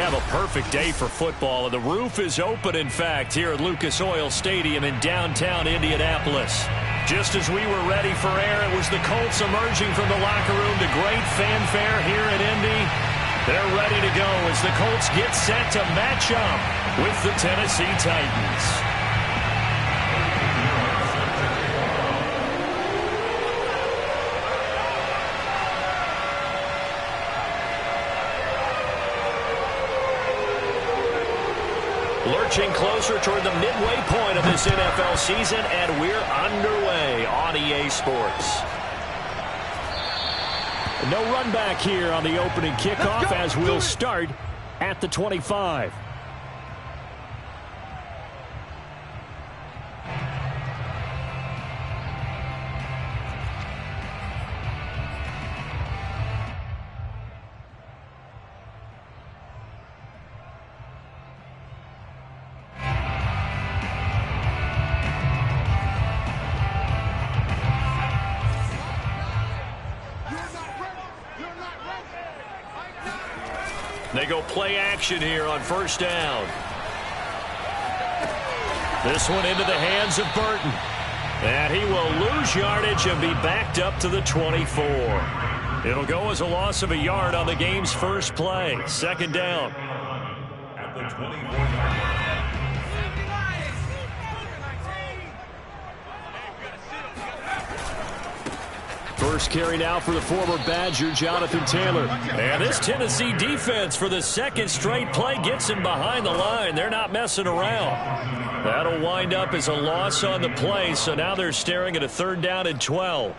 have a perfect day for football, and the roof is open, in fact, here at Lucas Oil Stadium in downtown Indianapolis. Just as we were ready for air, it was the Colts emerging from the locker room to great fanfare here in Indy. They're ready to go as the Colts get set to match up with the Tennessee Titans. Lurching closer toward the midway point of this NFL season, and we're underway on EA Sports. No run back here on the opening kickoff as we'll start at the 25. They go play action here on first down. This one into the hands of Burton. And he will lose yardage and be backed up to the 24. It'll go as a loss of a yard on the game's first play. Second down. At the 24-yard line. First carry now for the former Badger, Jonathan Taylor. And this Tennessee defense for the second straight play gets him behind the line. They're not messing around. That'll wind up as a loss on the play, so now they're staring at a third down and 12.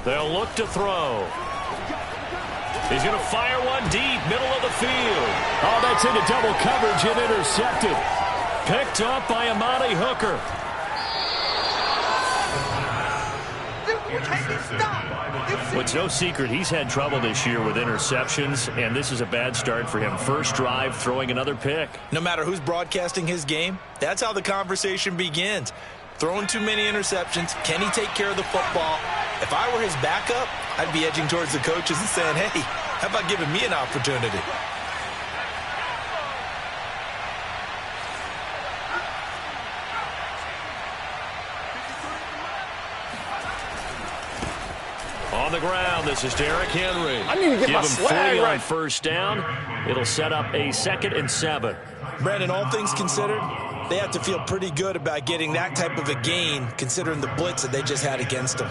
They'll look to throw. He's going to fire one deep, middle of the field. Oh, that's into double coverage and intercepted. Picked up by Amani Hooker. It's no secret he's had trouble this year with interceptions, and this is a bad start for him. First drive, throwing another pick. No matter who's broadcasting his game, that's how the conversation begins. Throwing too many interceptions. Can he take care of the football? If I were his backup, I'd be edging towards the coaches and saying, hey, how about giving me an opportunity? On the ground, this is Derrick Henry. I need to get Give my him swag 40 right. on first down. It'll set up a 2nd and 7. Brandon, all things considered, they have to feel pretty good about getting that type of a gain, considering the blitz that they just had against them.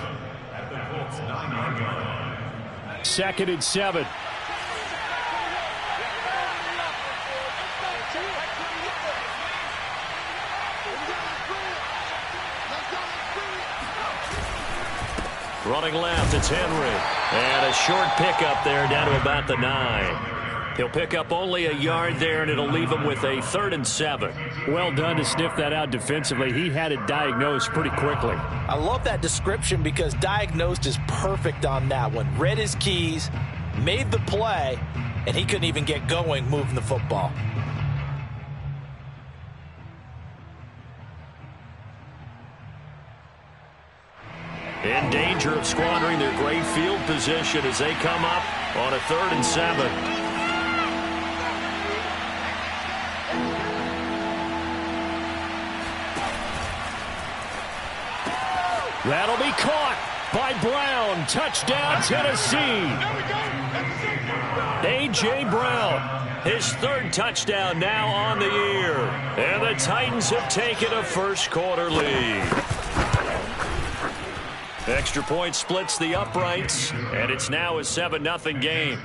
2nd and 7. Running left, it's Henry. And a short pickup there down to about the 9. He'll pick up only a yard there, and it'll leave him with a 3rd and 7. Well done to sniff that out defensively. He had it diagnosed pretty quickly. I love that description because diagnosed is perfect on that one. Read his keys, made the play, and he couldn't even get going moving the football. In danger of squandering their great field position as they come up on a 3rd and 7. That'll be caught by Brown. Touchdown, Tennessee. A.J. Brown, his 3rd touchdown now on the year. And the Titans have taken a first-quarter lead. Extra point splits the uprights, and it's now a 7-0 game.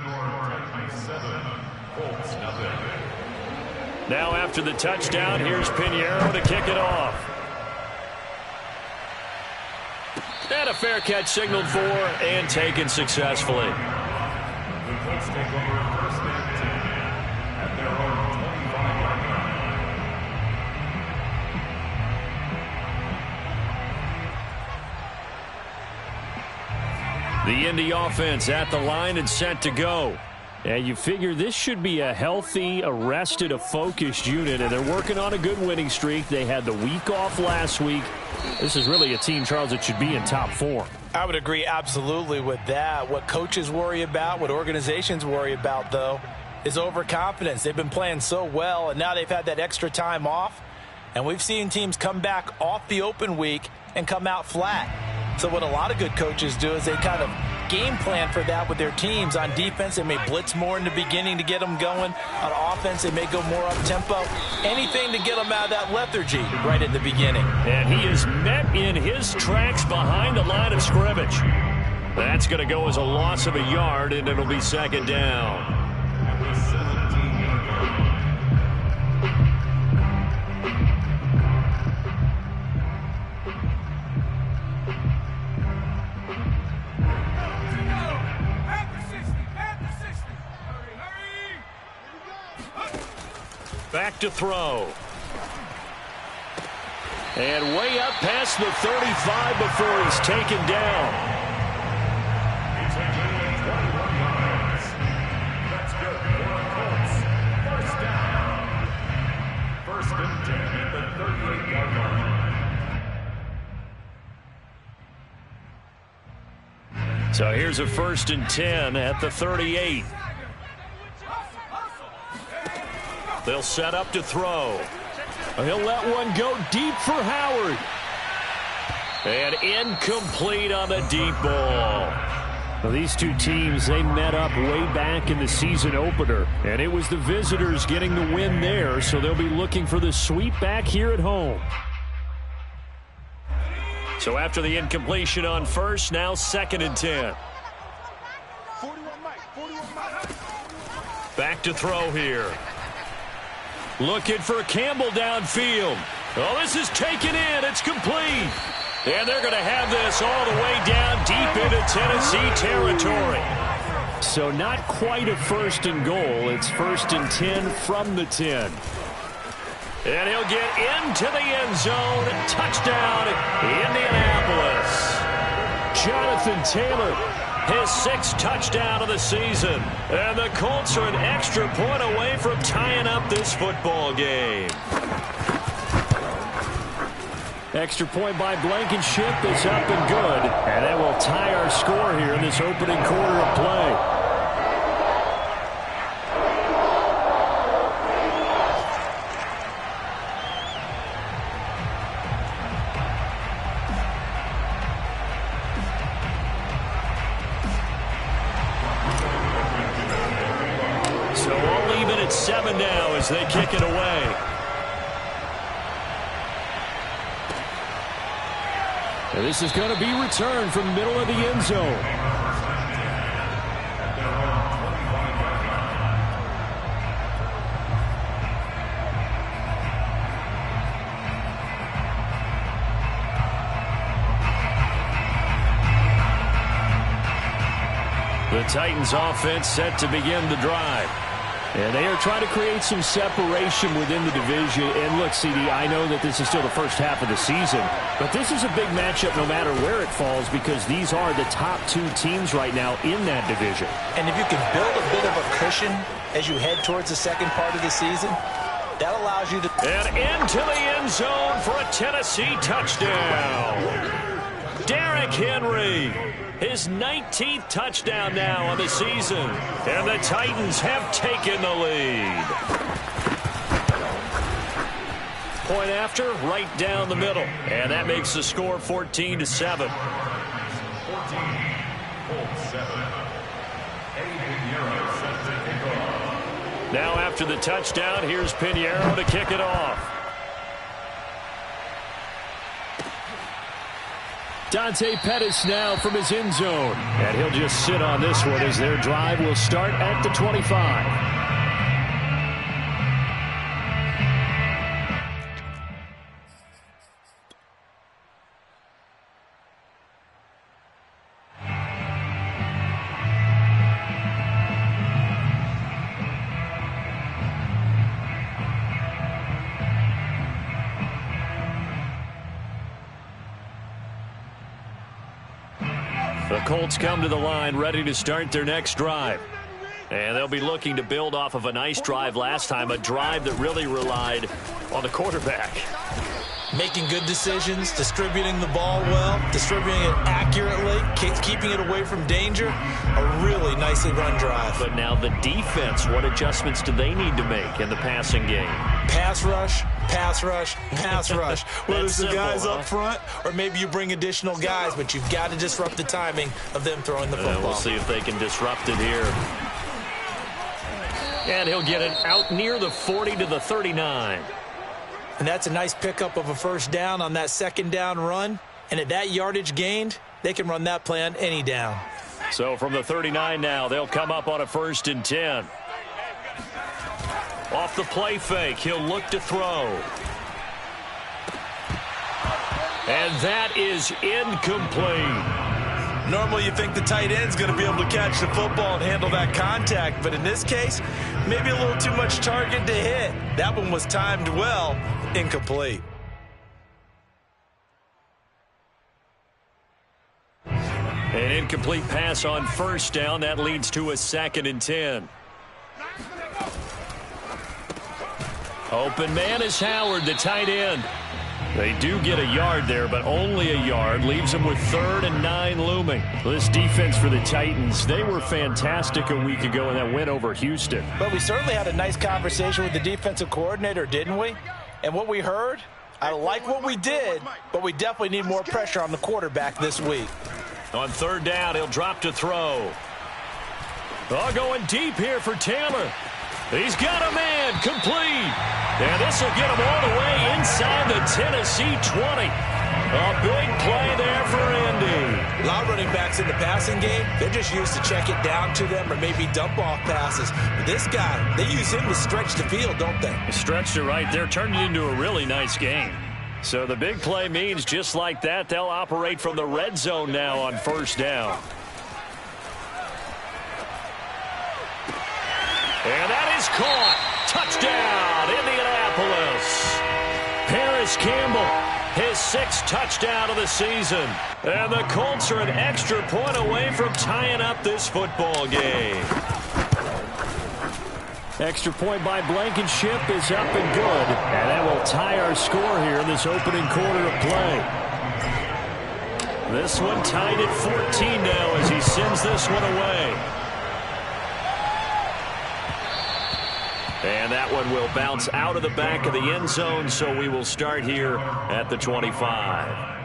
Now after the touchdown, here's Pinheiro to kick it off. And a fair catch signaled for and taken successfully. The Colts take over first and 10 at their own 25-yard line. The Indy offense at the line and set to go. And you figure this should be a healthy, arrested, a focused unit, and they're working on a good winning streak. They had the week off last week. This is really a team, Charles, that should be in top form. I would agree absolutely with that. What coaches worry about, what organizations worry about, though, is overconfidence. They've been playing so well, and now they've had that extra time off. And we've seen teams come back off the open week and come out flat. So what a lot of good coaches do is they kind of game plan for that with their teams. On defense, they may blitz more in the beginning to get them going. On offense, they may go more up-tempo. Anything to get them out of that lethargy right at the beginning. And he is met in his tracks behind the line of scrimmage. That's going to go as a loss of a yard, and it'll be second down. Back to throw. And way up past the 35 before he's taken down. That's good for the Colts. First down. First and 10 at the 38-yard line. So here's a first and 10 at the 38. They'll set up to throw. He'll let one go deep for Howard. And incomplete on the deep ball. Well, these two teams, they met up way back in the season opener. And it was the visitors getting the win there, so they'll be looking for the sweep back here at home. So after the incompletion on first, now second and 10. Back to throw here. Looking for Campbell downfield. Oh, this is taken in. It's complete. And they're going to have this all the way down deep into Tennessee territory. So not quite a first and goal. It's first and 10 from the 10. And he'll get into the end zone. Touchdown, Indianapolis. Jonathan Taylor, his 6th touchdown of the season. And the Colts are an extra point away from tying up this football game. Extra point by Blankenship is up and good. And that will tie our score here in this opening quarter of play. It's 7 now as they kick it away. And this is going to be returned from the middle of the end zone. The Titans offense set to begin the drive. And they are trying to create some separation within the division. And look, CD, I know that this is still the first half of the season, but this is a big matchup no matter where it falls because these are the top 2 teams right now in that division. And if you can build a bit of a cushion as you head towards the second part of the season, that allows you to... And into the end zone for a Tennessee touchdown. Derrick Henry. His 19th touchdown now on the season. And the Titans have taken the lead. Point after, right down the middle. And that makes the score 14-7. 14, Now after the touchdown, here's Pinheiro to kick it off. Dante Pettis now from his end zone. And he'll just sit on this one as their drive will start at the 25. The Colts come to the line ready to start their next drive. And they'll be looking to build off of a nice drive last time, a drive that really relied on the quarterback. Making good decisions, distributing the ball well, distributing it accurately, keeping it away from danger. A really nicely run drive. But now the defense, what adjustments do they need to make in the passing game? Pass rush, pass rush, pass rush. Whether it's the simple, guys up front or maybe you bring additional guys, but you've got to disrupt the timing of them throwing the football. We'll see if they can disrupt it here. And he'll get it out near the 40 to the 39. And that's a nice pickup of a first down on that second down run. And at that yardage gained, they can run that play on any down. So from the 39 now, they'll come up on a 1st and 10. Off the play fake, he'll look to throw. And that is incomplete. Normally you think the tight end's going to be able to catch the football and handle that contact. But in this case, maybe a little too much target to hit. That one was timed well. Incomplete. An incomplete pass on first down. That leads to a 2nd and 10. Open man is Howard, the tight end. They do get a yard there, but only a yard. Leaves them with 3rd and 9 looming. This defense for the Titans, they were fantastic a week ago in that win over Houston. But we certainly had a nice conversation with the defensive coordinator, didn't we? And what we heard, I like what we did, but we definitely need more pressure on the quarterback this week. On 3rd down, he'll drop to throw. Oh, going deep here for Taylor. He's got a man, complete. And this will get him all the way inside the Tennessee 20. A big play there for Indy. A lot of running backs in the passing game, they're just used to check it down to them or maybe dump off passes. But this guy, they use him to stretch the field, don't they? Stretched it right there, turned it into a really nice game. So the big play means just like that, they'll operate from the red zone now on 1st down. And that is caught. Touchdown, Indianapolis. Paris Campbell, his 6th touchdown of the season. And the Colts are an extra point away from tying up this football game. Extra point by Blankenship is up and good. And that will tie our score here in this opening quarter of play. This one tied at 14 now as he sends this one away. And that one will bounce out of the back of the end zone, so we will start here at the 25.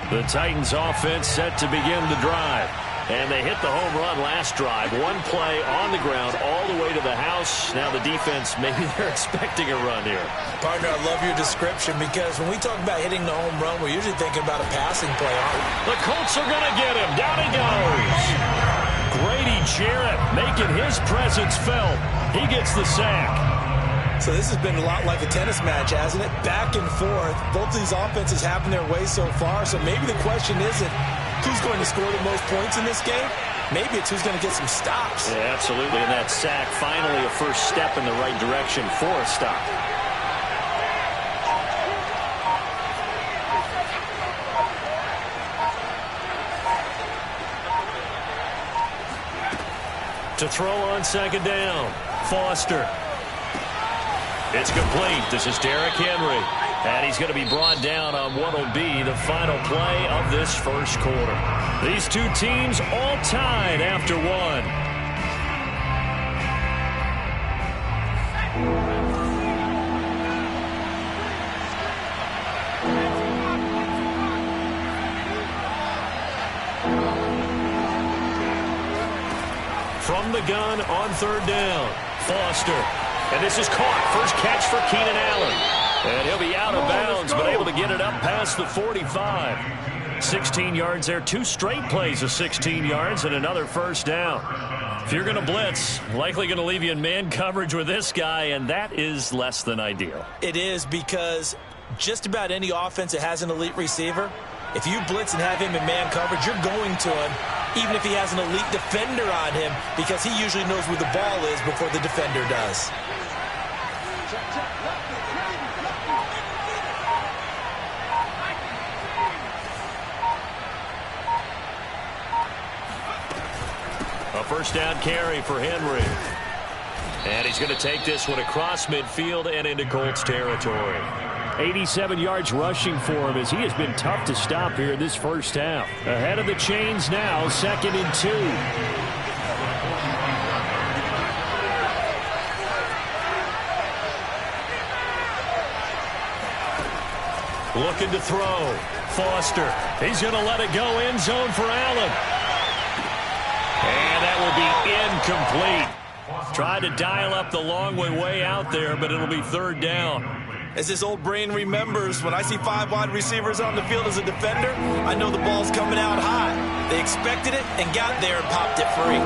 The Titans offense set to begin the drive. And they hit the home run last drive. One play on the ground all the way to the house. Now the defense, maybe they're expecting a run here. Partner, I love your description because when we talk about hitting the home run, we're usually thinking about a passing play. The Colts are going to get him. Down he goes. Grady Jarrett making his presence felt. He gets the sack. So this has been a lot like a tennis match, hasn't it? Back and forth. Both these offenses having their way so far. So maybe the question isn't who's going to score the most points in this game. Maybe it's who's going to get some stops. Yeah, absolutely. And that sack, finally a first step in the right direction for a stop. To throw on 2nd down, Foster. It's complete. This is Derrick Henry. And he's going to be brought down on what will be the final play of this first quarter. These two teams all tied after one. From the gun on 3rd down, Foster. And this is caught. First catch for Keenan Allen. And he'll be out of bounds, but able to get it up past the 45. 16 yards there. 2 straight plays of 16 yards and another first down. If you're going to blitz, likely going to leave you in man coverage with this guy, and that is less than ideal. It is because just about any offense that has an elite receiver, if you blitz and have him in man coverage, you're going to him, even if he has an elite defender on him, because he usually knows where the ball is before the defender does. first down carry for Henry. And he's going to take this one across midfield and into Colts territory. 87 yards rushing for him as he has been tough to stop here in this first half. Ahead of the chains now, 2nd and 2. Looking to throw. Foster. He's going to let it go end zone for Allen. And that will be incomplete. Tried to dial up the long way out there, but it'll be 3rd down. As his old brain remembers, when I see 5 wide receivers on the field as a defender, I know the ball's coming out high. They expected it and got there and popped it free.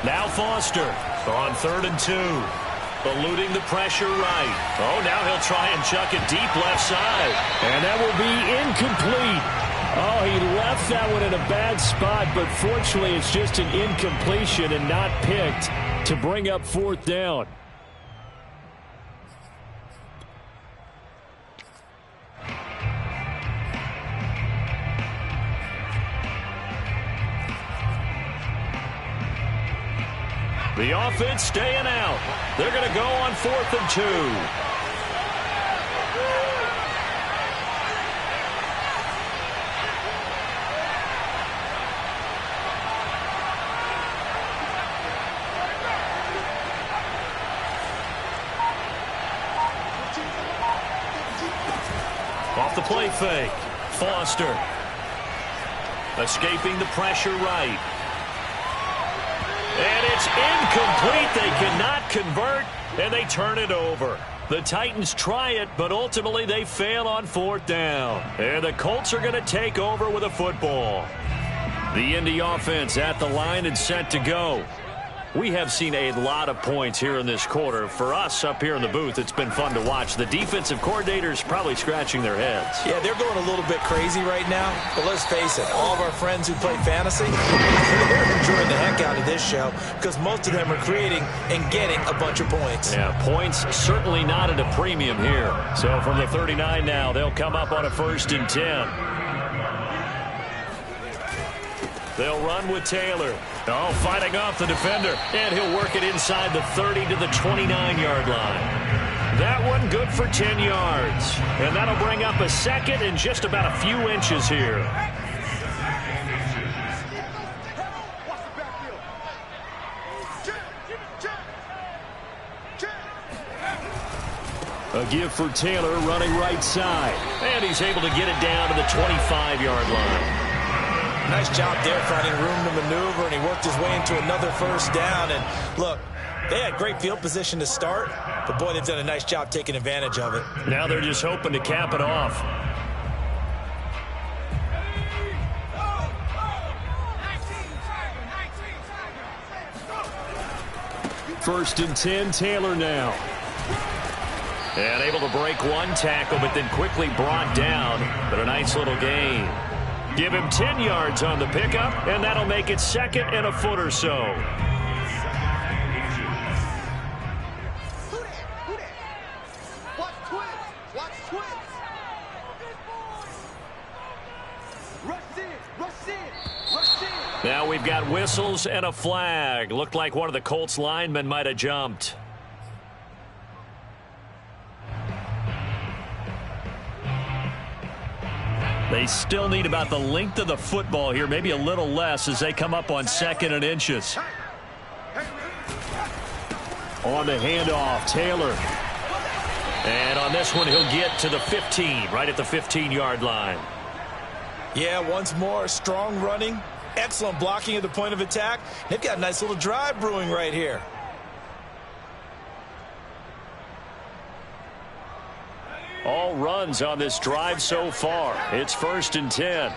Now Foster on 3rd and 2. Eluding the pressure right. Oh, now he'll try and chuck it deep left side. And that will be incomplete. Oh, he left that one in a bad spot, but fortunately it's just an incompletion and not picked to bring up 4th down. The offense staying out. They're going to go on 4th and 2. Off the play fake. Foster. Escaping the pressure right. And it's incomplete. They cannot convert, and they turn it over. The Titans try it, but ultimately they fail on 4th down. And the Colts are going to take over with a football. The Indy offense at the line and set to go. We have seen a lot of points here in this quarter. For us up here in the booth, it's been fun to watch. The defensive coordinators probably scratching their heads. Yeah, they're going a little bit crazy right now. But let's face it, all of our friends who play fantasy, they're enjoying the heck out of this show because most of them are creating and getting a bunch of points. Yeah, points certainly not at a premium here. So from the 39 now, they'll come up on a 1st and 10. They'll run with Taylor. Oh, fighting off the defender. And he'll work it inside the 30 to the 29-yard line. That one good for 10 yards. And that'll bring up a 2nd and just about a few inches here. A give for Taylor running right side. And he's able to get it down to the 25-yard line. Nice job there finding room to maneuver, and he worked his way into another 1st down. And look, they had great field position to start, but boy, they've done a nice job taking advantage of it. Now they're just hoping to cap it off. First and 10, Taylor now. And able to break one tackle, but then quickly brought down. But a nice little gain. Give him 10 yards on the pickup, and that'll make it 2nd and a foot or so. Now we've got whistles and a flag. Looked like one of the Colts linemen might have jumped. They still need about the length of the football here, maybe a little less as they come up on 2nd and inches. On the handoff, Taylor. And on this one, he'll get to the 15, right at the 15-yard line. Yeah, once more, strong running, excellent blocking at the point of attack. They've got a nice little drive brewing right here. All runs on this drive so far. It's 1st and 10.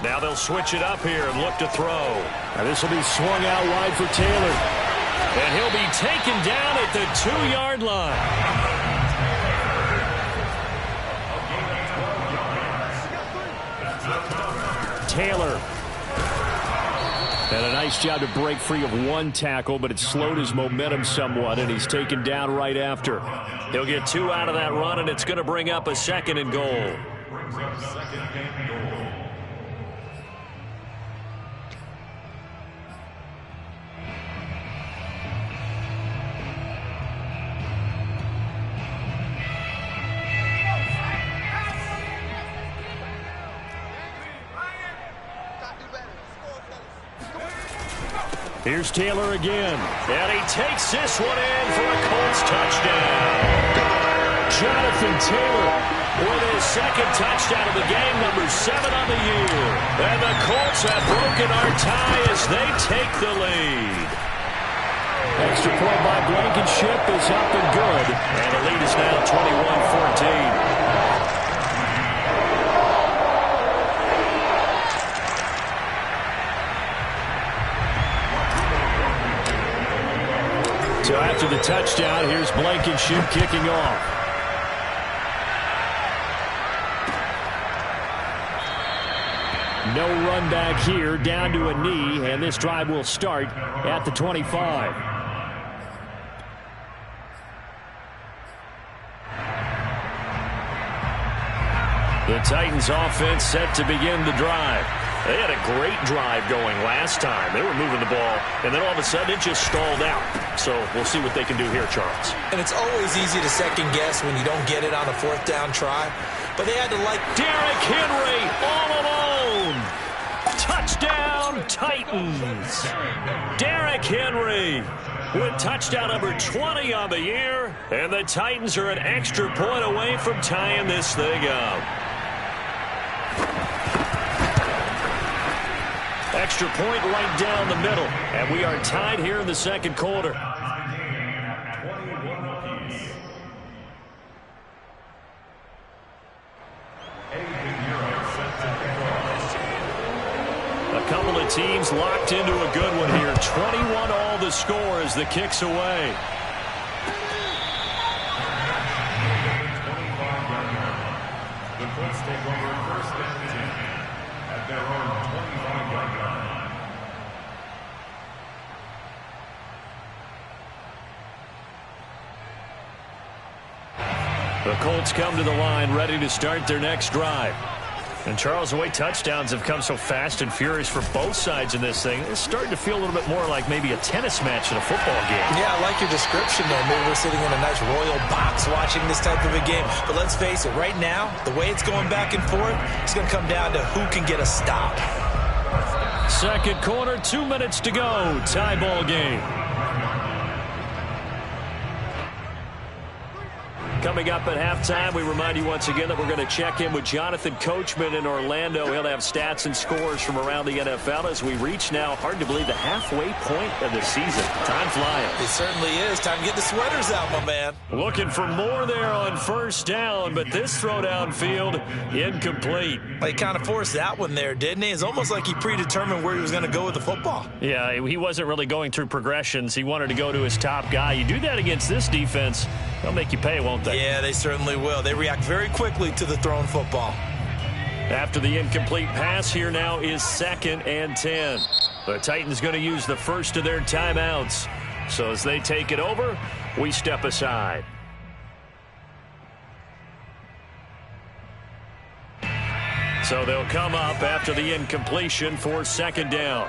Now they'll switch it up here and look to throw. Now this will be swung out wide for Taylor. And he'll be taken down at the 2-yard line. Taylor. And a nice job to break free of one tackle, but it slowed his momentum somewhat, and he's taken down right after. He'll get 2 out of that run, and it's going to bring up a 2nd and goal. Brings up 2nd and goal. Here's Taylor again. And he takes this one in for a Colts touchdown. Jonathan Taylor with his 2nd touchdown of the game, number 7 on the year. And the Colts have broken our tie as they take the lead. Extra point by Blankenship is up and good. And the lead is now 21-14. So after the touchdown, here's Blankenship kicking off. No run back here, down to a knee, and this drive will start at the 25. The Titans offense set to begin the drive. They had a great drive going last time. They were moving the ball, and then all of a sudden it just stalled out. So we'll see what they can do here, Charles. And it's always easy to second guess when you don't get it on a 4th down try. But they had to Derrick Henry all alone. Touchdown, Titans. Derrick Henry with touchdown number 20 on the year. And the Titans are an extra point away from tying this thing up. Extra point right down the middle. And we are tied here in the 2nd quarter. A couple of teams locked into a good one here. 21 all the score as the kick's away. The Colts take over 1st and 10 at their own 25-yard line. The Colts come to the line ready to start their next drive. And Charles, the way touchdowns have come so fast and furious for both sides in this thing, it's starting to feel a little bit more like maybe a tennis match in a football game. Yeah, I like your description there. Maybe we're sitting in a nice royal box watching this type of a game. But let's face it, right now, the way it's going back and forth, it's going to come down to who can get a stop. 2nd quarter, 2 minutes to go. Tie ball game. Coming up at halftime, we remind you once again that we're going to check in with Jonathan Coachman in Orlando. He'll have stats and scores from around the NFL as we reach now, hard to believe, the halfway point of the season. Time flying. It certainly is. Time to get the sweaters out, my man. Looking for more there on 1st down, but this throw downfield incomplete. Well, he kind of forced that one there, didn't he? It's almost like he predetermined where he was going to go with the football. Yeah, he wasn't really going through progressions. He wanted to go to his top guy. You do that against this defense, they'll make you pay, won't they? Yeah, they certainly will. They react very quickly to the thrown football. After the incomplete pass, here now is 2nd and 10. The Titans going to use the first of their timeouts. So as they take it over, we step aside. So they'll come up after the incompletion for 2nd down.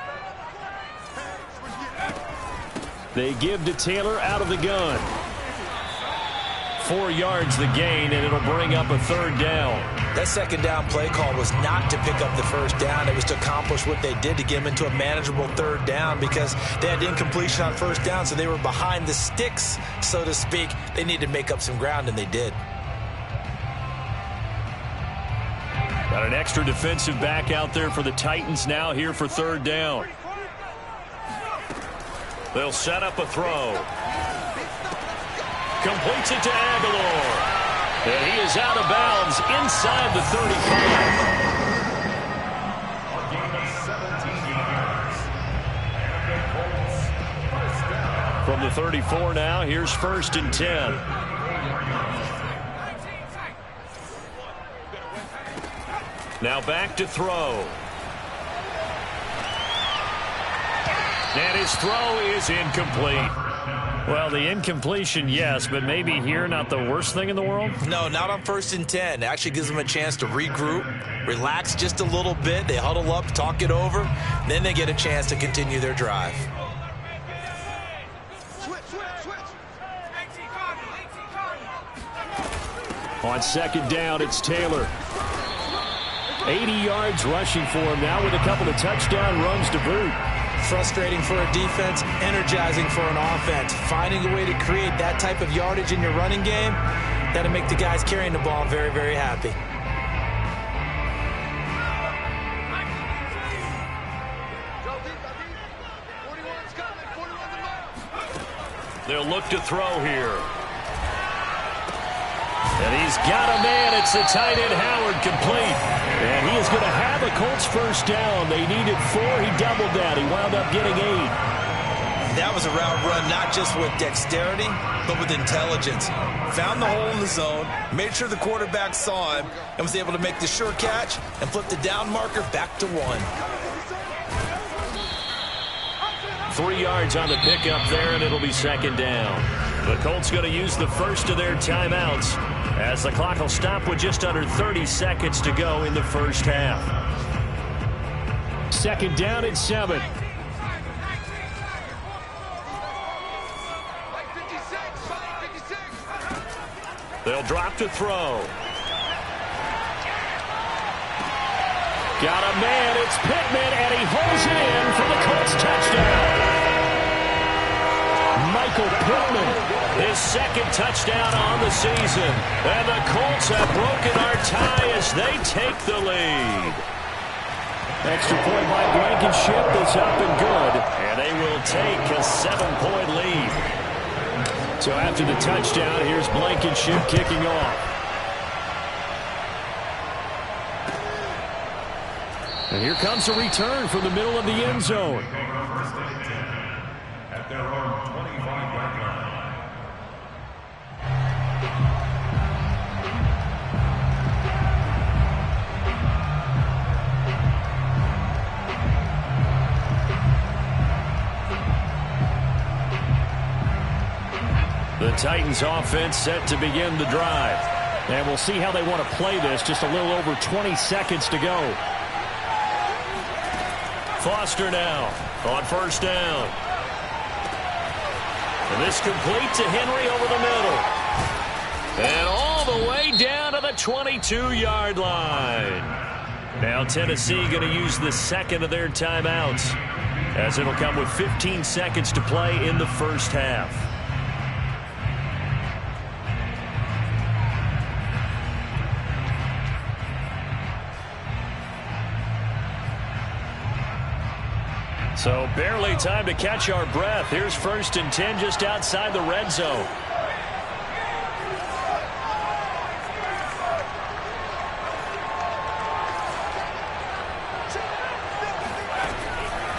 They give to Taylor out of the gun. 4 yards the gain, and it'll bring up a 3rd down. That 2nd down play call was not to pick up the 1st down. It was to accomplish what they did to get them into a manageable 3rd down because they had incompletion on 1st down, so they were behind the sticks, so to speak. They needed to make up some ground, and they did. Got an extra defensive back out there for the Titans now here for 3rd down. They'll set up a throw. Completes it to Aguilar. And he is out of bounds inside the 35. A gain of 17 yards. And the Colts, 1st down. From the 34 now, here's 1st and 10. Now back to throw. And his throw is incomplete. Well, the incompletion, yes, but maybe here not the worst thing in the world? No, not on 1st and 10. It actually gives them a chance to regroup, relax just a little bit. They huddle up, talk it over. Then they get a chance to continue their drive. On 2nd down, it's Taylor. 80 yards rushing for him now with a couple of touchdown runs to boot. Frustrating for a defense, energizing for an offense. Finding a way to create that type of yardage in your running game, that'll make the guys carrying the ball very, very happy. They'll look to throw here. And he's got a man. It's the tight end Howard, complete. And he is going to have a Colts first down. They needed 4. He doubled that. He wound up getting 8. That was a route run not just with dexterity, but with intelligence. Found the hole in the zone, made sure the quarterback saw him, and was able to make the sure catch and flip the down marker back to 1. 3 yards on the pickup there, and it'll be 2nd down. The Colts going to use the first of their timeouts as the clock will stop with just under 30 seconds to go in the first half. 2nd down and 7. They'll drop to throw. Got a man. It's Pittman, and he holds it in for the Colts touchdown. Michael Pittman. His 2nd touchdown on the season. And the Colts have broken our tie as they take the lead. Extra point by Blankenship is up and good. And they will take a 7-point lead. So after the touchdown, here's Blankenship kicking off. And here comes a return from the middle of the end zone. At their own 25-yard line. The Titans offense set to begin the drive. And we'll see how they want to play this. Just a little over 20 seconds to go. Foster now on 1st down. And this complete to Henry over the middle. And all the way down to the 22-yard line. Now Tennessee going to use the 2nd of their timeouts, as it'll come with 15 seconds to play in the first half. So barely time to catch our breath. Here's 1st and 10 just outside the red zone.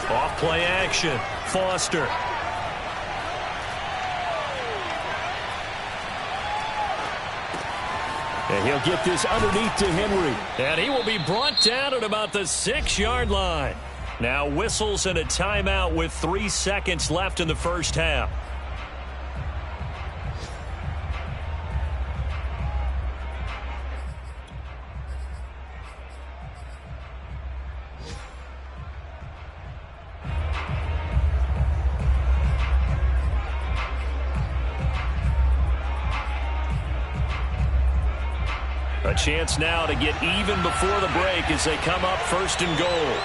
Off play action. Foster. And he'll get this underneath to Henry. And he will be brought down at about the 6-yard line. Now whistles and a timeout with 3 seconds left in the first half. A chance now to get even before the break as they come up 1st and goal.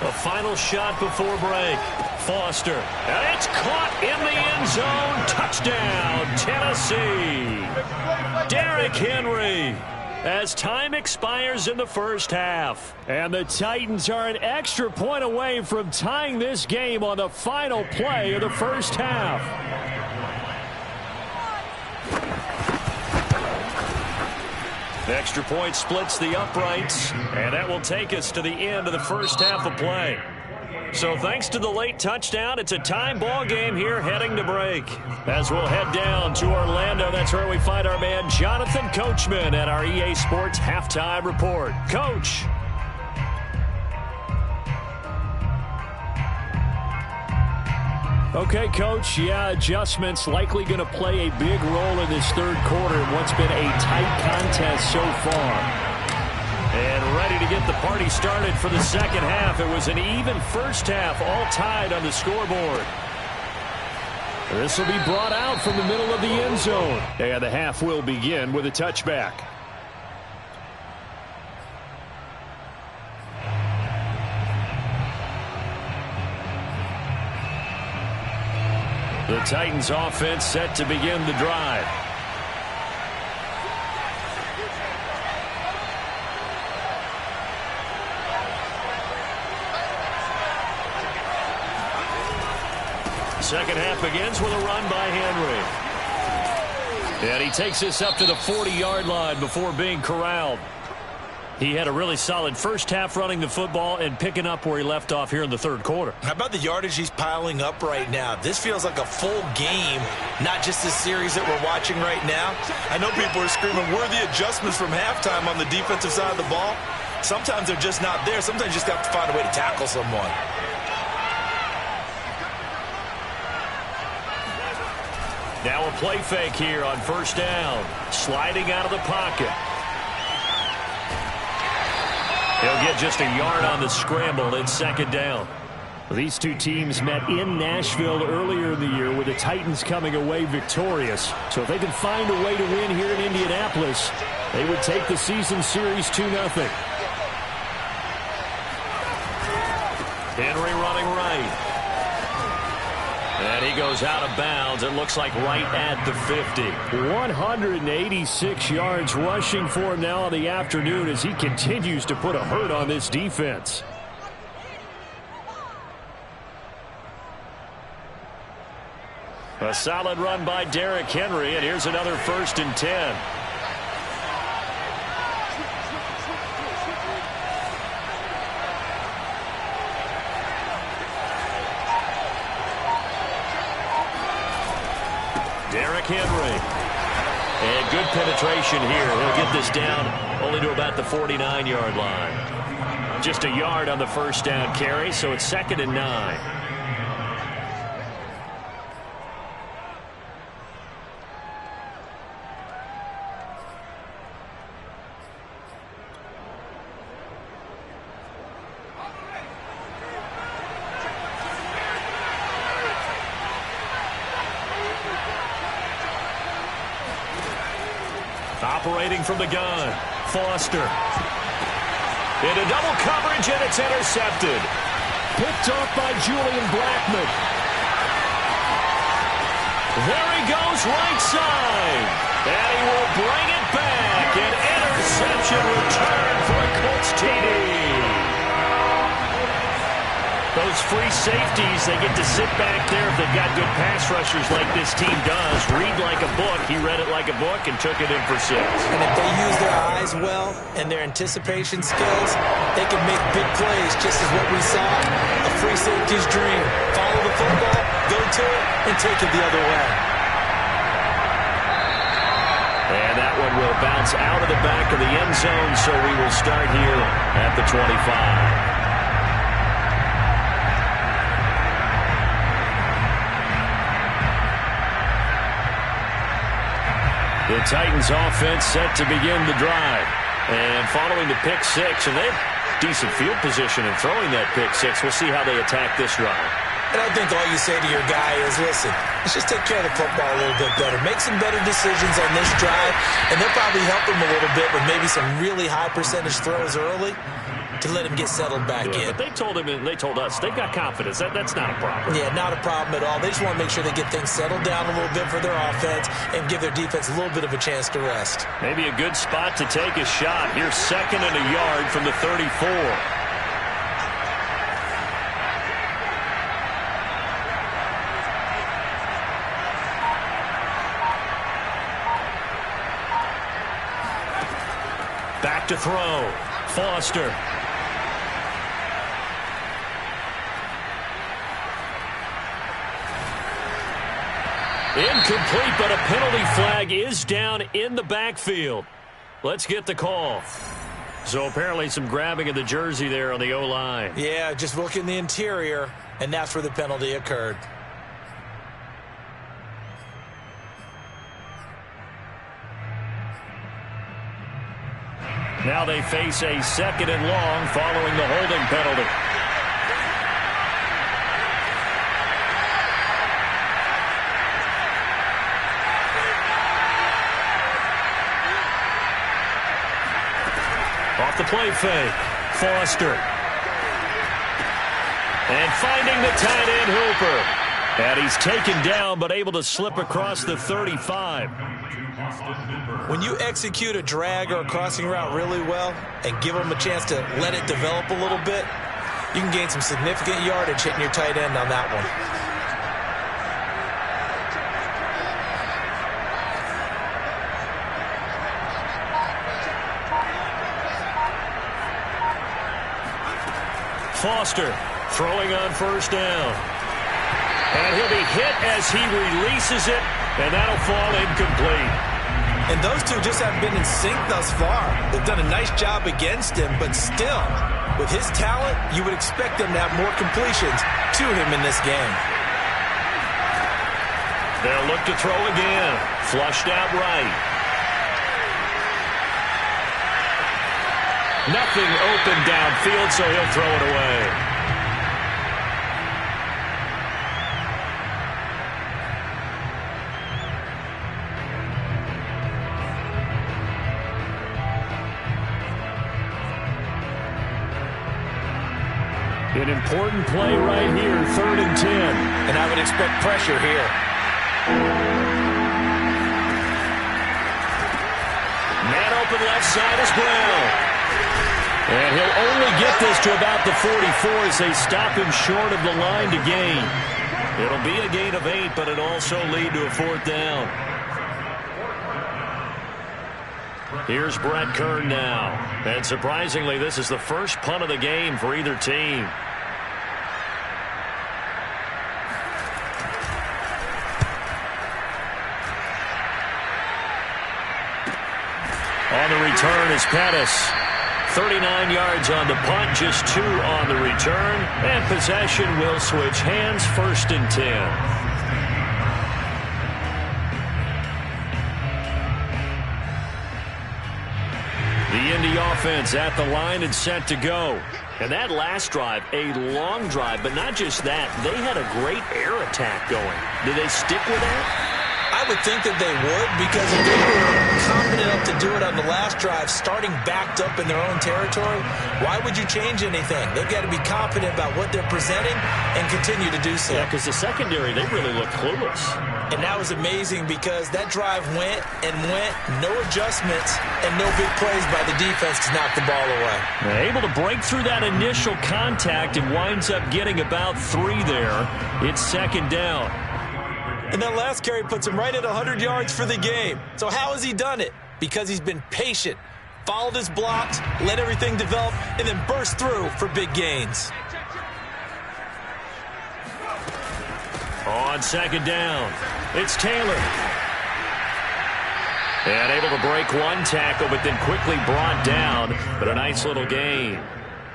A final shot before break. Foster. And it's caught in the end zone. Touchdown, Tennessee. Derrick Henry. As time expires in the first half. And the Titans are an extra point away from tying this game on the final play of the first half. The extra point splits the uprights, and that will take us to the end of the first half of play. So thanks to the late touchdown, it's a tie ball game here heading to break. As we'll head down to Orlando, that's where we find our man Jonathan Coachman at our EA Sports Halftime Report. Coach. Okay, Coach, adjustments likely going to play a big role in this third quarter in what's been a tight contest so far. And ready to get the party started for the second half. It was an even first half, all tied on the scoreboard. This will be brought out from the middle of the end zone. And the half will begin with a touchback. The Titans offense set to begin the drive. Second half begins with a run by Henry. And he takes this up to the 40-yard line before being corralled. He had a really solid first half running the football and picking up where he left off here in the third quarter. How about the yardage he's piling up right now? This feels like a full game, not just the series that we're watching right now. I know people are screaming, where are the adjustments from halftime on the defensive side of the ball? Sometimes they're just not there. Sometimes you just have to find a way to tackle someone. Now a play fake here on first down. Sliding out of the pocket. He'll get just a yard on the scramble in second down. These two teams met in Nashville earlier in the year with the Titans coming away victorious. So if they can find a way to win here in Indianapolis, they would take the season series 2-0. Henry running right. And he goes out of bounds. It looks like right at the 50. 186 yards rushing for him now in the afternoon as he continues to put a hurt on this defense. A solid run by Derrick Henry, and here's another 1st and 10. Derrick Henry. And good penetration here. He'll get this down only to about the 49-yard line. Just a yard on the first down carry, so it's 2nd and 9. Operating from the gun, Foster. Into double coverage, and it's intercepted. Picked off by Julian Blackmon. There he goes, right side. And he will bring it back. An interception return for a Colts TD. Those free safeties, they get to sit back there if they've got good pass rushers like this team does. Read like a book. He read it like a book and took it in for 6. And if they use their eyes well and their anticipation skills, they can make big plays, just as what we saw. A free safety's dream. Follow the football, go to it, and take it the other way. And that one will bounce out of the back of the end zone, so we will start here at the 25. The Titans offense set to begin the drive. And following the pick 6, and they have decent field position in throwing that pick 6. We'll see how they attack this drive. And I think all you say to your guy is, listen, let's just take care of the football a little bit better. Make some better decisions on this drive, and they'll probably help him a little bit with maybe some really high percentage throws early to let him get settled back in. But they told him, and they told us, they've got confidence. That's not a problem. Yeah, not a problem at all. They just want to make sure they get things settled down a little bit for their offense and give their defense a little bit of a chance to rest. Maybe a good spot to take a shot. Here's 2nd and a yard from the 34. Back to throw. Foster. Incomplete, but a penalty flag is down in the backfield. Let's get the call. So apparently some grabbing of the jersey there on the O-line. Yeah, just look in the interior, and that's where the penalty occurred. Now they face a 2nd and long following the holding penalty. Off the play fake, Foster. And finding the tight end Hooper. And he's taken down but able to slip across the 35. When you execute a drag or a crossing route really well and give them a chance to let it develop a little bit, you can gain some significant yardage hitting your tight end on that one. Foster throwing on 1st down. And he'll be hit as he releases it, and that'll fall incomplete. And those two just haven't been in sync thus far. They've done a nice job against him, but still, with his talent, you would expect them to have more completions to him in this game. They'll look to throw again. Flushed out right. Nothing open downfield, so he'll throw it away. An important play right here, 3rd and 10. And I would expect pressure here. Man open left side is Brown. And he'll only get this to about the 44 as they stop him short of the line to gain. It'll be a gain of 8, but it'll also lead to a 4th down. Here's Brett Kern now. And surprisingly, this is the first punt of the game for either team. On the return is Pettis. 39 yards on the punt, just 2 on the return. And possession will switch hands, 1st and 10. The Indy offense at the line and set to go. And that last drive, a long drive, but not just that. They had a great air attack going. Did they stick with that? I would think that they would, because if they were confident enough to do it on the last drive, starting backed up in their own territory, why would you change anything? They've got to be confident about what they're presenting and continue to do so. Yeah, because the secondary, they really look clueless. And that was amazing because that drive went and went, no adjustments, and no big plays by the defense to knock the ball away. They're able to break through that initial contact and winds up getting about 3 there. It's 2nd down. And that last carry puts him right at 100 yards for the game. So how has he done it? Because he's been patient, followed his blocks, let everything develop, and then burst through for big gains. On 2nd down, it's Taylor. And able to break one tackle, but then quickly brought down. But a nice little gain.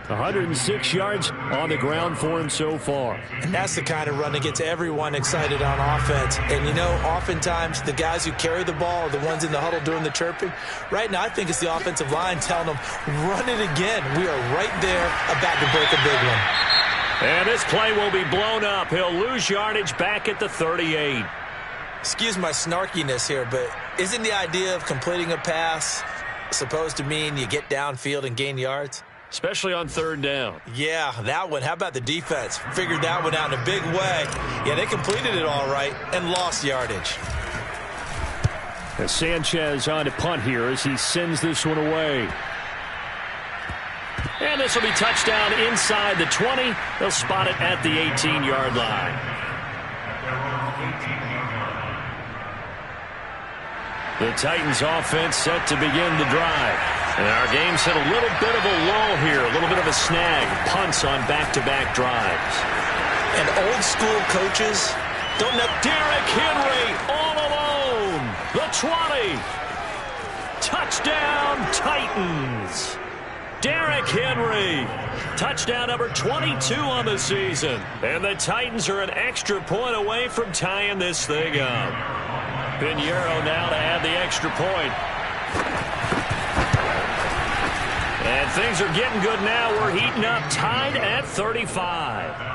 106 yards on the ground for him so far. And that's the kind of run that gets everyone excited on offense. And, you know, oftentimes the guys who carry the ball are the ones in the huddle doing the chirping. Right now, I think it's the offensive line telling them, run it again. We are right there about to break a big one. And this play will be blown up. He'll lose yardage back at the 38. Excuse my snarkiness here, but isn't the idea of completing a pass supposed to mean you get downfield and gain yards? Especially on 3rd down. Yeah, that one. How about the defense? Figured that one out in a big way. Yeah, they completed it all right and lost yardage. As Sanchez on to punt here as he sends this one away. And this will be touchdown inside the 20. They'll spot it at the 18-yard line. The Titans offense set to begin the drive. And our game's hit a little bit of a lull here, a little bit of a snag. Punts on back-to-back drives. And old school coaches Don't let Derrick Henry all alone. The 20. Touchdown, Titans. Derrick Henry. Touchdown number 22 on the season. And the Titans are an extra point away from tying this thing up. Pinheiro now to add the extra point. And things are getting good now. We're heating up, tied at 35.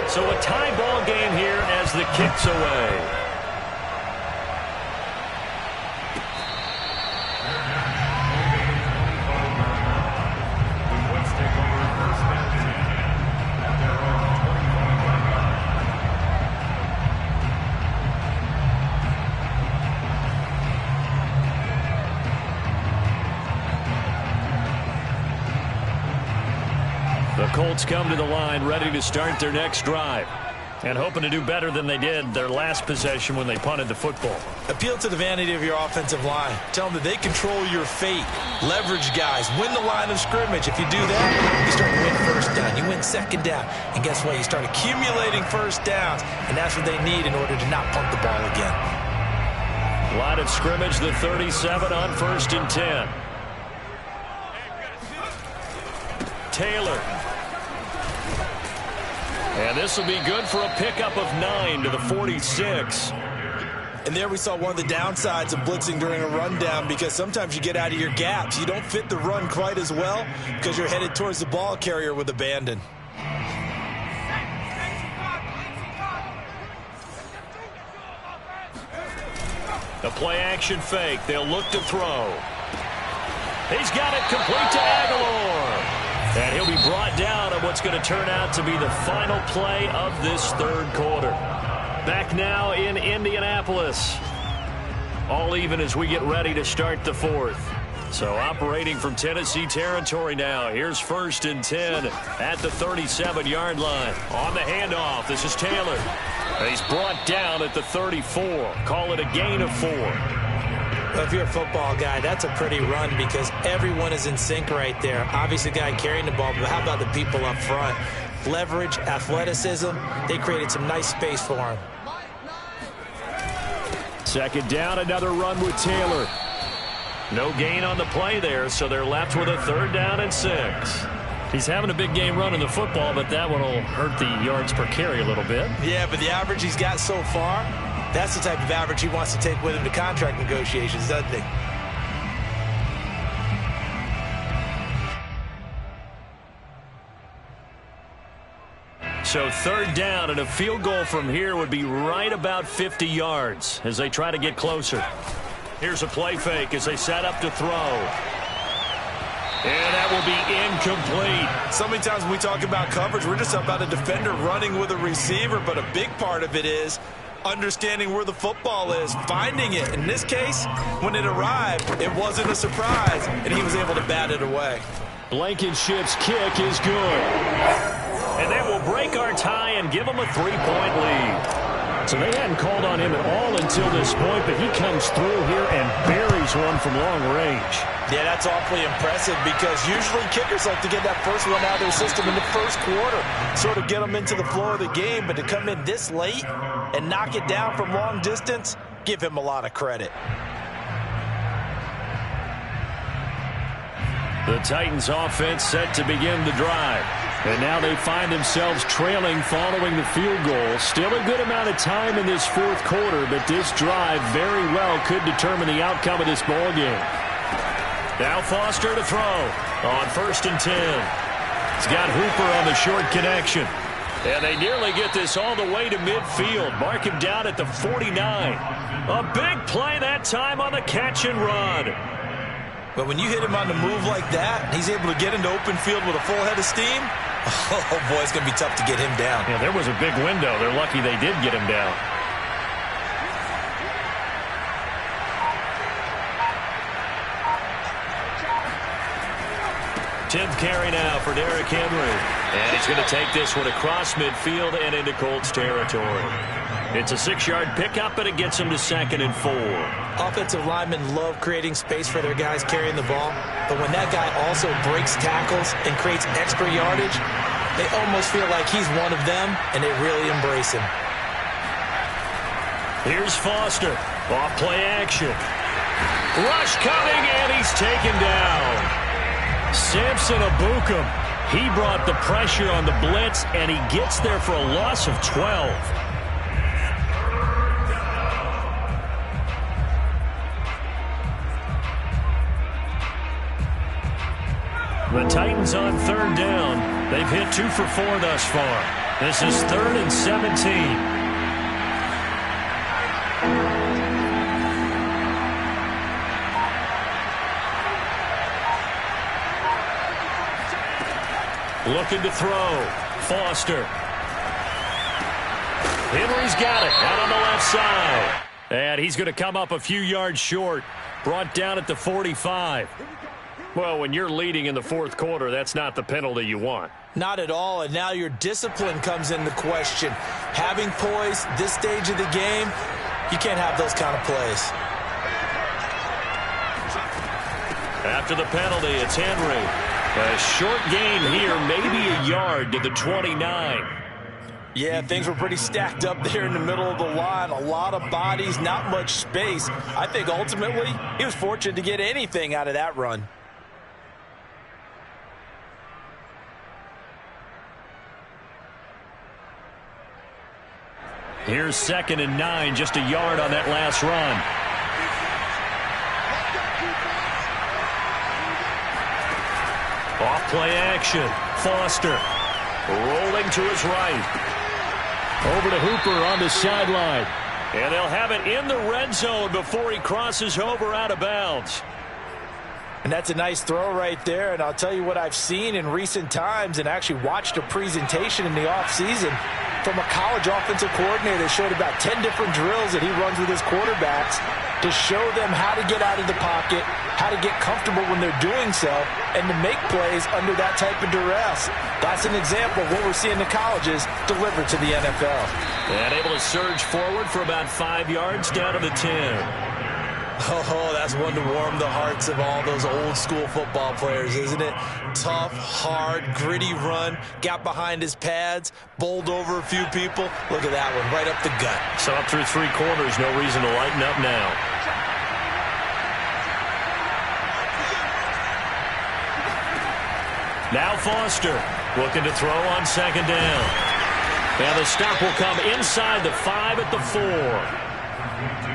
So a tie ball game here as the kick's away. The Colts come to the line ready to start their next drive and hoping to do better than they did their last possession when they punted the football. Appeal to the vanity of your offensive line. Tell them that they control your fate. Leverage guys. Win the line of scrimmage. If you do that, you start to win first down. You win second down. And guess what? You start accumulating first downs. And that's what they need in order to not punt the ball again. Line of scrimmage, the 37 on 1st and 10. Taylor. And this will be good for a pickup of 9 to the 46. And there we saw one of the downsides of blitzing during a rundown, because sometimes you get out of your gaps. You don't fit the run quite as well because you're headed towards the ball carrier with abandon. The play action fake. They'll look to throw. He's got it complete to Aguilar. And he'll be brought down on what's going to turn out to be the final play of this third quarter. Back now in Indianapolis. All even as we get ready to start the fourth. So operating from Tennessee territory now. Here's 1st and 10 at the 37-yard line. On the handoff, this is Taylor. He's brought down at the 34. Call it a gain of 4. Well, if you're a football guy, that's a pretty run because everyone is in sync right there. Obviously, the guy carrying the ball, but how about the people up front? Leverage, athleticism, they created some nice space for him. Second down, another run with Taylor. No gain on the play there, so they're left with a 3rd down and 6. He's having a big game running the football, but that one will hurt the yards per carry a little bit. Yeah, but the average he's got so far, that's the type of average he wants to take with him to contract negotiations, doesn't he? So 3rd down, and a field goal from here would be right about 50 yards as they try to get closer. Here's a play fake as they set up to throw. And that will be incomplete. So many times when we talk about coverage, we're just about a defender running with a receiver, but a big part of it is understanding where the football is, finding it. In this case, when it arrived, it wasn't a surprise, and he was able to bat it away. Blankenship's kick is good. And that will break our tie and give them a 3-point lead. So they hadn't called on him at all until this point, but he comes through here and buries one from long range. Yeah, that's awfully impressive because usually kickers like to get that first one out of their system in the first quarter, sort of get them into the flow of the game, but to come in this late and knock it down from long distance, give him a lot of credit. The Titans offense set to begin the drive. And now they find themselves trailing following the field goal. Still a good amount of time in this fourth quarter, but this drive very well could determine the outcome of this ball game. Now Foster to throw on 1st and 10. He's got Hooper on the short connection. And they nearly get this all the way to midfield. Mark him down at the 49. A big play that time on the catch and run. But when you hit him on the move like that, he's able to get into open field with a full head of steam. Oh, boy, it's going to be tough to get him down. Yeah, there was a big window. They're lucky they did get him down. Tenth carry now for Derrick Henry. And he's going to take this one across midfield and into Colts territory. It's a 6-yard pickup, and it gets them to 2nd and 4. Offensive linemen love creating space for their guys carrying the ball. But when that guy also breaks tackles and creates extra yardage, They almost feel like he's one of them, and they really embrace him. Here's Foster. Off play action. Rush coming, and he's taken down. Samson Abukum. He brought the pressure on the blitz, and he gets there for a loss of 12. The Titans on third down. They've hit 2 for 4 thus far. This is 3rd and 17. Looking to throw. Foster. Henry's got it out on the left side. And he's going to come up a few yards short. Brought down at the 45. Well, when you're leading in the fourth quarter, that's not the penalty you want. Not at all, and now your discipline comes into question. Having poise this stage of the game, you can't have those kind of plays. After the penalty, it's Henry. A short gain here, maybe a yard to the 29. Yeah, things were pretty stacked up there in the middle of the line. A lot of bodies, not much space. I think ultimately he was fortunate to get anything out of that run. Here's 2nd and 9, just a yard on that last run. Off play action. Foster rolling to his right. Over to Hooper on the sideline. And they'll have it in the red zone before he crosses over out of bounds. And that's a nice throw right there. And I'll tell you what I've seen in recent times and actually watched a presentation in the offseason from a college offensive coordinator that showed about 10 different drills that he runs with his quarterbacks to show them how to get out of the pocket, how to get comfortable when they're doing so, and to make plays under that type of duress. That's an example of what we're seeing the colleges deliver to the NFL. And able to surge forward for about 5 yards down to the 10. Oh, that's one to warm the hearts of all those old school football players, isn't it? Tough, hard, gritty run, got behind his pads, bowled over a few people. Look at that one, right up the gut. So up through 3 quarters, no reason to lighten up now. Now Foster looking to throw on 2nd down. And the stop will come inside the 5 at the 4.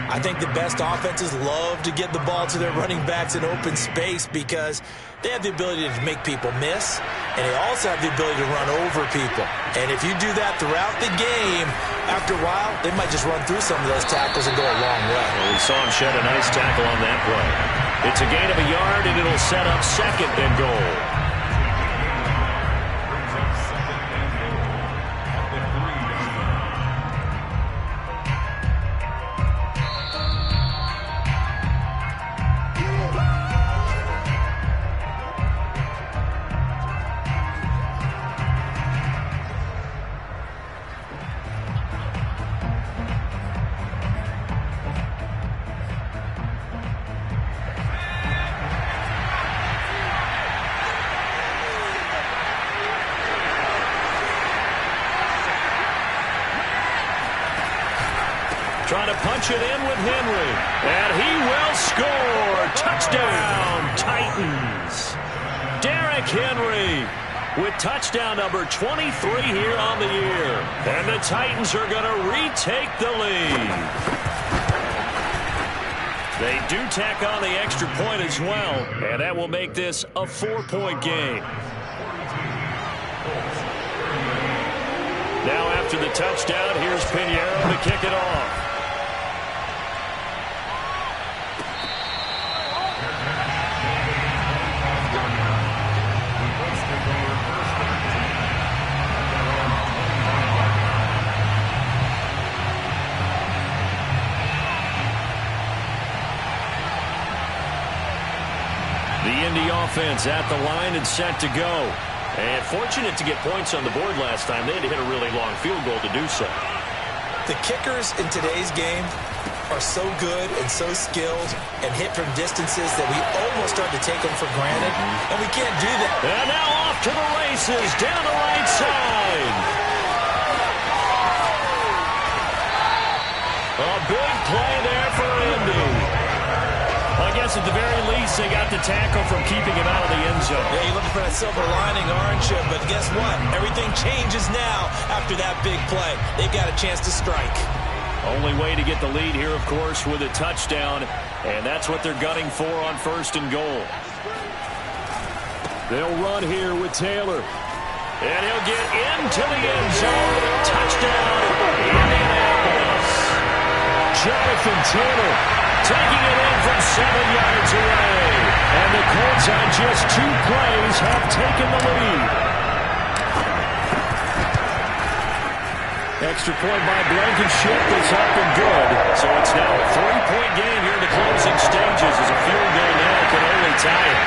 I think the best offenses love to get the ball to their running backs in open space because they have the ability to make people miss, and they also have the ability to run over people. And if you do that throughout the game, after a while, they might just run through some of those tackles and go a long way. Well, we saw him shed a nice tackle on that play. It's a gain of a yard, and it'll set up 2nd and goal. Trying to punch it in with Henry. And he will score. Touchdown, Titans. Derrick Henry with touchdown number 23 here on the year. And the Titans are going to retake the lead. They do tack on the extra point as well. And that will make this a 4-point game. Now after the touchdown, here's Pinheiro to kick it off. The Indy offense at the line and set to go. And fortunate to get points on the board last time. They had to hit a really long field goal to do so. The kickers in today's game are so good and so skilled and hit from distances that we almost start to take them for granted, and we can't do that. And now off to the races down the right side. A big play there for Indy. I guess at the very least they got the tackle from keeping him out of the end zone. Yeah, you're looking for that silver lining, aren't you? But guess what? Everything changes now after that big play. They've got a chance to strike. Only way to get the lead here, of course, with a touchdown, and that's what they're gunning for on 1st and goal. They'll run here with Taylor. And he'll get into the end zone. Touchdown, Indianapolis. Jonathan Taylor taking it in from 7 yards away. And the Colts on just 2 plays have taken the lead. Extra point by Blankenship is up and good. So it's now a 3-point game here in the closing stages as a field goal now can only tie it.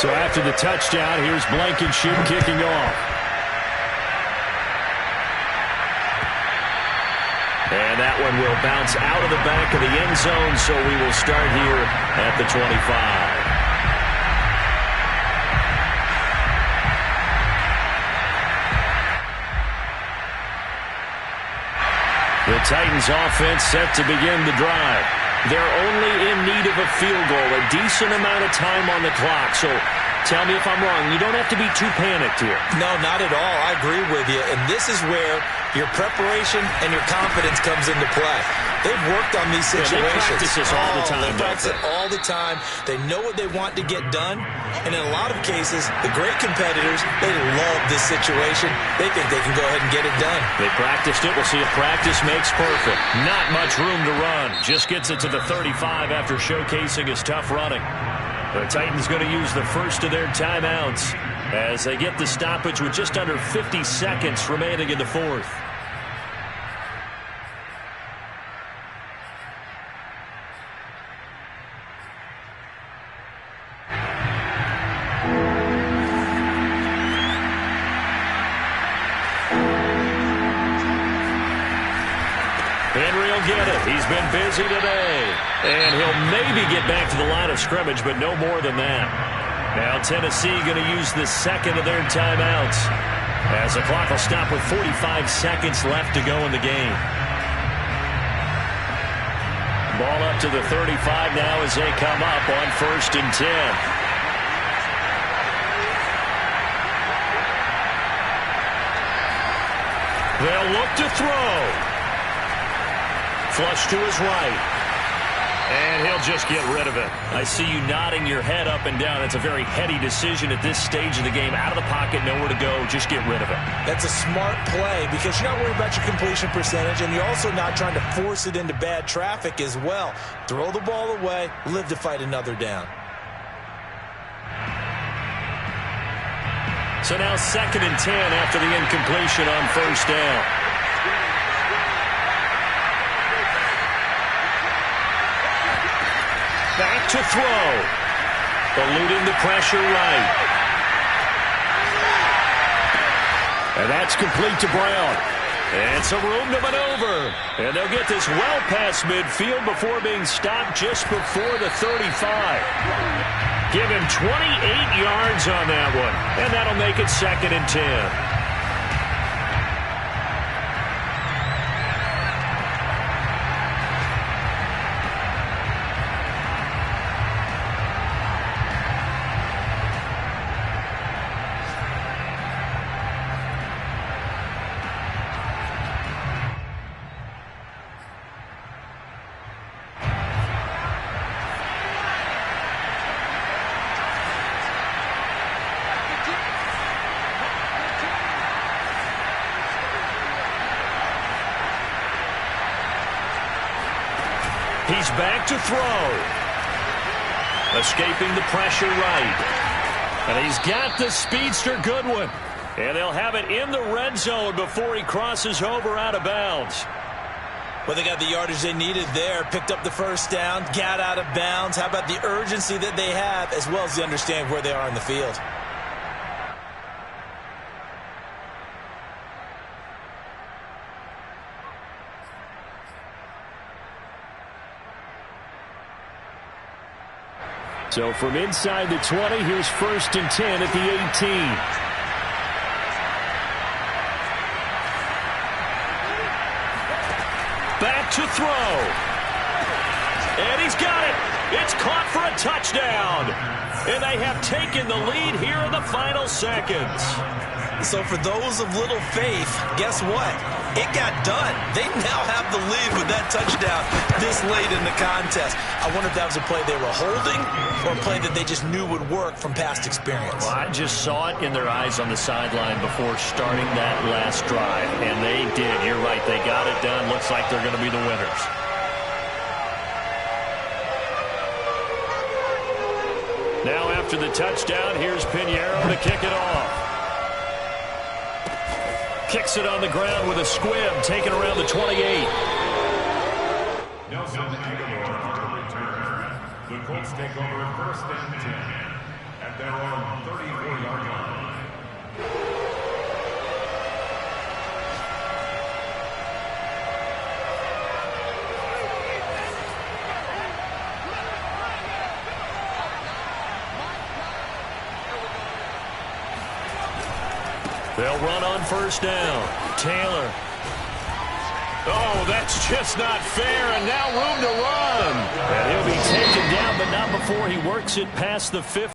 So after the touchdown, here's Blankenship kicking off. And that one will bounce out of the back of the end zone, so we will start here at the 25. The Titans offense set to begin the drive. They're only in need of a field goal, a decent amount of time on the clock. So tell me if I'm wrong. You don't have to be too panicked here. No, not at all. I agree with you. And this is where your preparation and your confidence comes into play. They've worked on these situations. They practice this all the time. They practice it all the time. They know what they want to get done. And in a lot of cases, the great competitors, they love this situation. They think they can go ahead and get it done. They practiced it. We'll see if practice makes perfect. Not much room to run. Just gets it to the 35 after showcasing his tough running. The Titans going to use the first of their timeouts as they get the stoppage with just under 50 seconds remaining in the 4th. Henry will get it. He's been busy today. And he'll maybe get back to the line of scrimmage, but no more than that. Now Tennessee going to use the second of their timeouts as the clock will stop with 45 seconds left to go in the game. Ball up to the 35 now as they come up on 1st and 10. They'll look to throw. Flush to his right. And he'll just get rid of it. I see you nodding your head up and down. It's a very heady decision at this stage of the game. Out of the pocket, nowhere to go. Just get rid of it. That's a smart play because you're not worried about your completion percentage, and you're also not trying to force it into bad traffic as well. Throw the ball away, live to fight another down. So now 2nd and 10 after the incompletion on 1st down. Back to throw. Eluding the pressure right. And that's complete to Brown. And some room to maneuver. And they'll get this well past midfield before being stopped just before the 35. Give him 28 yards on that one. And that'll make it 2nd and 10. He's back to throw. Escaping the pressure right. And he's got the speedster Goodwin. And they'll have it in the red zone before he crosses over out of bounds. Well, they got the yardage they needed there, picked up the first down, got out of bounds. How about the urgency that they have, as well as the understanding where they are in the field? So from inside the 20, here's 1st and 10 at the 18. Back to throw. And he's got it. It's caught for a touchdown. And they have taken the lead here in the final seconds. So for those of little faith, guess what? It got done. They now have the lead with that touchdown this late in the contest. I wonder if that was a play they were holding or a play that they just knew would work from past experience. Well, I just saw it in their eyes on the sideline before starting that last drive, and they did. You're right. They got it done. Looks like they're going to be the winners. Now after the touchdown, here's Pinheiro to kick it off. Kicks it on the ground with a squib, taken around the 28. Nelson Aguilar on the return. The Colts take over 1st and 10 at their own 34-yard line. They'll run on 1st down. Taylor. Oh, that's just not fair, and now room to run. And he'll be taken down, but not before he works it past the 50.